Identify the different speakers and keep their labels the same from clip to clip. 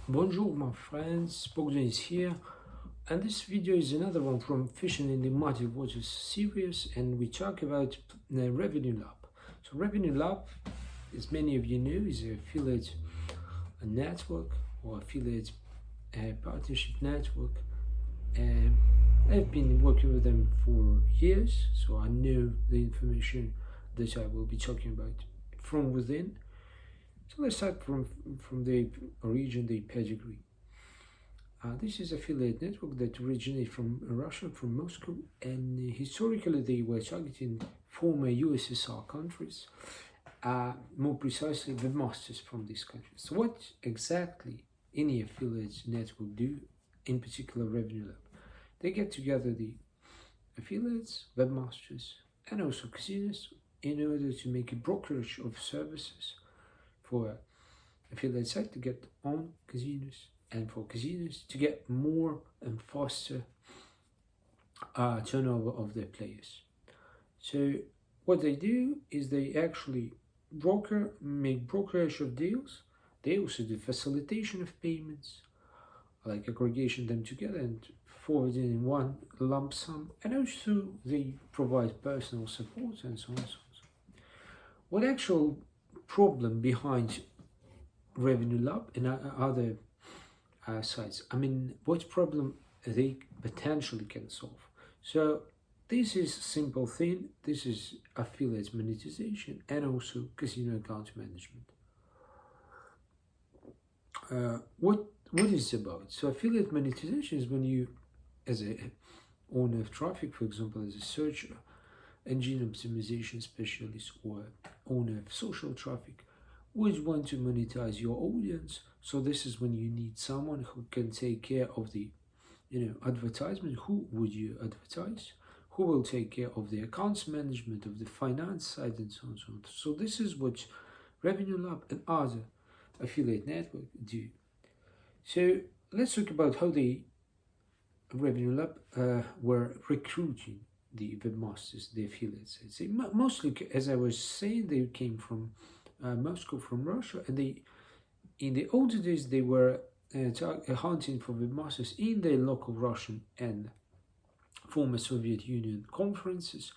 Speaker 1: Bonjour my friends, Bogdan is here, and this video is another one from Fishing in the Muddy Waters series, and we talk about the RevenueLab. So RevenueLab, as many of you know, is an affiliate network or affiliate partnership network. I've been working with them for years, so I know the information that I will be talking about from within. So let's start from the origin, the pedigree. This is affiliate network that originated from Russia, from Moscow, and historically they were targeting former USSR countries, more precisely webmasters from these countries. So what exactly any affiliate network do, in particular RevenueLab? They get together the affiliates, webmasters, and also casinos in order to make a brokerage of services for affiliate site to get on casinos and for casinos to get more and faster turnover of their players. So what they do is they actually make brokerage of deals. They also do facilitation of payments, like aggregation them together and forwarding in one lump sum, and also they provide personal support and so on and so on. What actual problem behind RevenueLab and other sites? I mean, what problem they potentially can solve? So this is simple thing. This is affiliate monetization and also casino account management. What is it about? So affiliate monetization is when you, as a owner of traffic, for example, as a search engine optimization specialist or owner of social traffic, would want to monetize your audience. So this is when you need someone who can take care of the advertisement. Who would you advertise? Who will take care of the accounts management, of the finance side, and so on and so on. So this is what RevenueLab and other affiliate network do. So let's talk about how the RevenueLab were recruiting the webmasters, the affiliates. Mostly, as I was saying, they came from Moscow, from Russia, and in the older days they were hunting for webmasters in the local Russian and former Soviet Union conferences,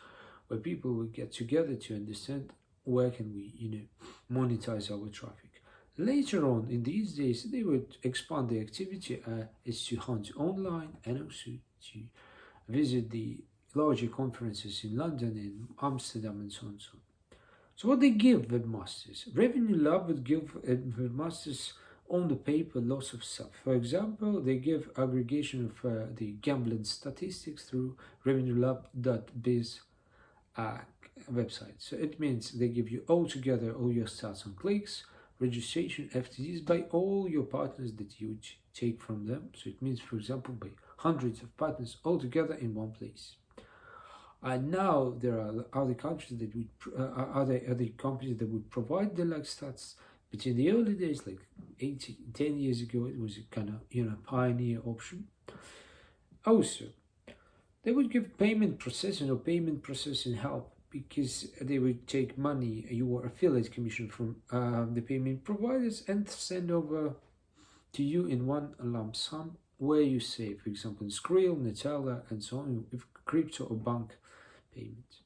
Speaker 1: where people would get together to understand where can we monetize our traffic. Later on in these days, they would expand the activity as to hunt online and also to visit the larger conferences in London and Amsterdam and so on and so on. So what they give webmasters? RevenueLab would give webmasters on the paper lots of stuff. For example, they give aggregation of the gambling statistics through RevenueLab.biz website. So it means they give you all together all your stats on clicks, registration, FTDs by all your partners that you would take from them. So it means, for example, by hundreds of partners all together in one place. And now there are other countries that would, other companies that would provide the like stats. But in the early days, like 10 years ago, it was a kind of pioneer option. Also, they would give payment processing help, because they would take money, your affiliate commission, from the payment providers and send over to you in one lump sum, where you save, for example, in Skrill, Nutella, and so on, with crypto or bank payments.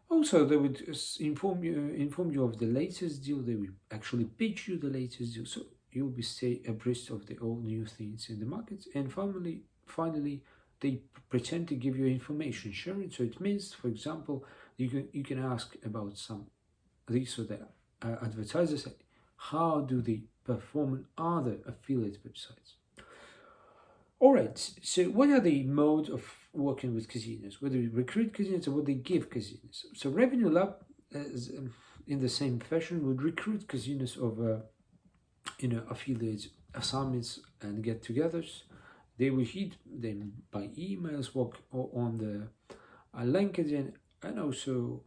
Speaker 1: Also, they would inform you of the latest deal. They would actually pitch you the latest deal, so you'll be stay abreast of the all new things in the markets. And finally, they pretend to give you information sharing. So it means, for example, you can ask about some these or that advertisers, how do they perform on other affiliate websites. Alright, so what are the modes of working with casinos? Whether we recruit casinos or what they give casinos. So RevenueLab, in the same fashion, would recruit casinos over affiliate summits and get-togethers. They would hit them by emails, work on the LinkedIn, and also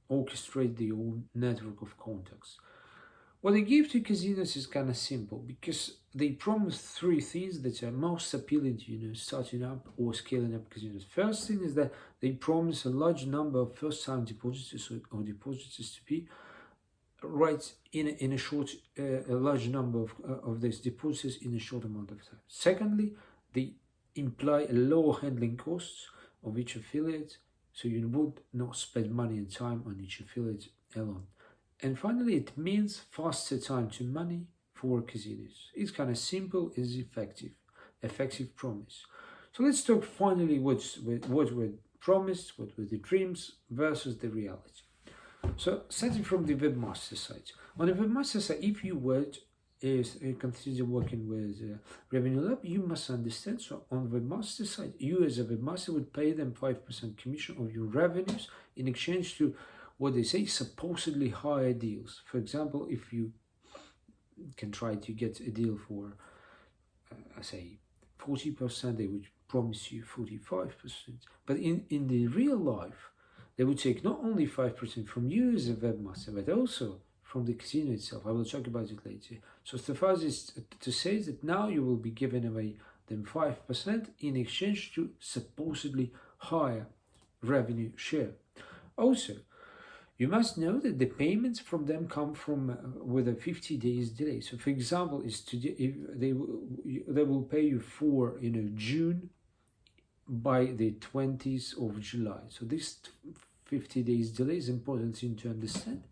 Speaker 1: orchestrate the own network of contacts. What they give to casinos is kind of simple, because they promise three things that are most appealing to starting up or scaling up casinos. First thing is that they promise a large number of first-time depositors or depositors to be right in a short, a large number of these deposits in a short amount of time. Secondly, they imply a lower handling costs of each affiliate, so you would not spend money and time on each affiliate alone. And finally, it means faster time to money for casinos. It's kind of simple, is effective promise. So let's talk finally what were promised, what were the dreams versus the reality. So starting from the webmaster side. On the webmaster side, if you would consider working with RevenueLab, you must understand. So on the webmaster side, you as a webmaster would pay them 5% commission of your revenues in exchange to what they say supposedly higher deals. For example, if you can try to get a deal for, I say, 40%, they would promise you 45%. But in the real life, they would take not only 5% from you as a webmaster, but also from the casino itself. I will talk about it later. So suffice is to say that now you will be giving away them 5% in exchange to supposedly higher revenue share. Also, you must know that the payments from them come from with a 50 days delay. So, for example, is today if they will pay you for June by the 20th of July. So this 50 days delay is important thing to understand.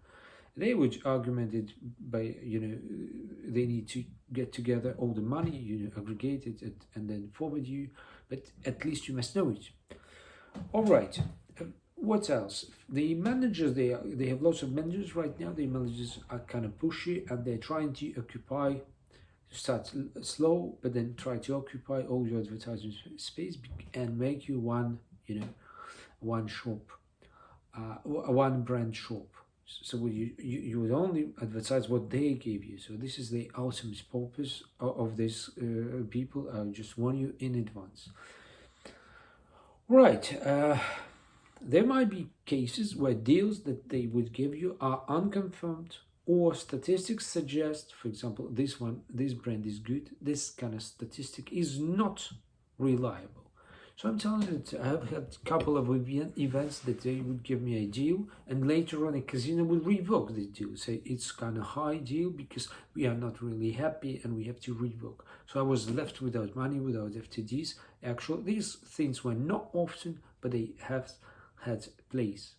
Speaker 1: They would argument it by they need to get together all the money, aggregate it and then forward you. But at least you must know it. All right. What else? The managers, they have lots of managers right now. The managers are kind of pushy and they're trying to start slow, but then try to occupy all your advertising space and make you one shop, one brand shop. So you would only advertise what they gave you. So this is the ultimate purpose of this people. I just warn you in advance. Right. There might be cases where deals that they would give you are unconfirmed, or statistics suggest, for example, this brand is good, this kind of statistic is not reliable. So I'm telling you that I have had a couple of events that they would give me a deal, and later on a casino would revoke the deal, say it's kind of high deal because we are not really happy and we have to revoke. So I was left without money, without FTDs. Actually, these things were not often, but they have had place.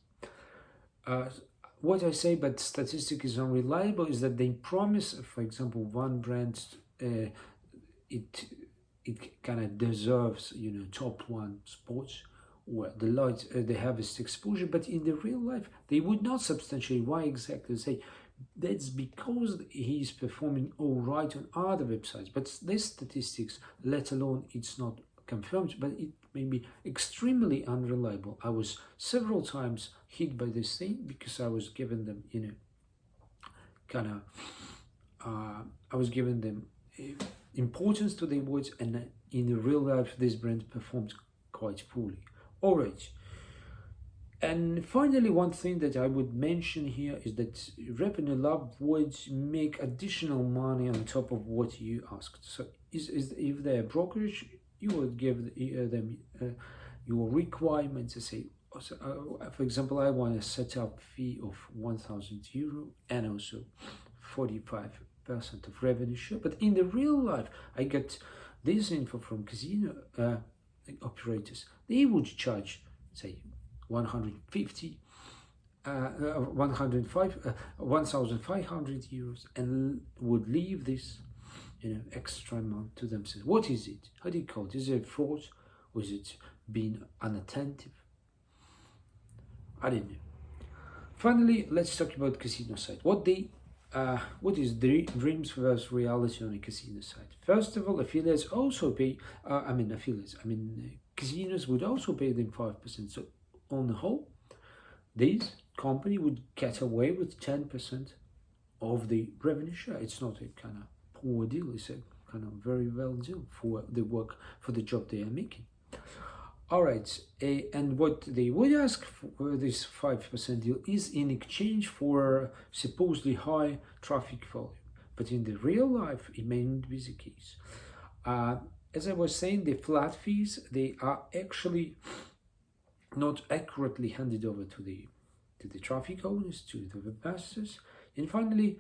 Speaker 1: What I say but statistic is unreliable is that they promise, for example, one brand it kind of deserves top one spots or the heaviest exposure, but in the real life they would not substantiate why exactly. Say that's because he's performing all right on other websites, but this statistics, let alone it's not confirmed, but it may be extremely unreliable. I was several times hit by this thing because I was giving them, I was giving them importance to the words, and in the real life, this brand performed quite poorly. All right. And finally, one thing that I would mention here is that RevenueLab would make additional money on top of what you asked. So, if they're brokerage, you would give them your requirements to say, for example, I want a setup fee of €1,000 and also 45% of revenue share. But in the real life, I get this info from casino operators. They would charge, say, 1,500 €1,500 and would leave this extra amount to themselves. What is it? How do you call it? Is it fraud? Or is it being unattentive? I don't know. Finally, let's talk about casino side. What is the dreams versus reality on a casino side? First of all, affiliates also pay. Casinos would also pay them 5%. So on the whole, this company would get away with 10% of the revenue share. It's not a kind of poor deal, it's a kind of very well deal for the work, for the job they are making. All right, and what they would ask for this 5% deal is in exchange for supposedly high traffic volume. But in the real life, it may not be the case. As I was saying, the flat fees, they are actually not accurately handed over to the traffic owners, to the webmasters. And finally,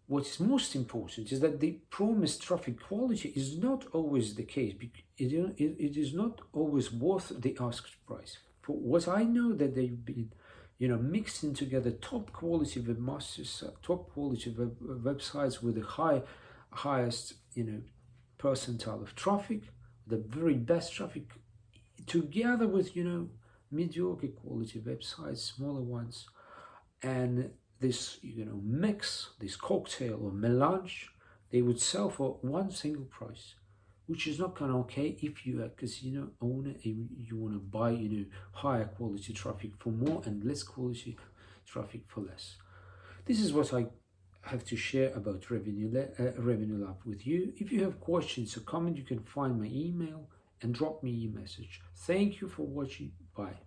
Speaker 1: what is most important is that the promised traffic quality is not always the case. It is not always worth the asked price. For what I know, that they've been, mixing together top quality webmasters, top quality websites with the highest, percentile of traffic, the very best traffic, together with, mediocre quality websites, smaller ones, and this mix, this cocktail or melange, they would sell for one single price, which is not kind of okay if you are a casino owner and you want to buy higher quality traffic for more and less quality traffic for less. This is what I have to share about RevenueLab with you. If you have questions or comments, you can find my email and drop me a message. Thank you for watching. Bye.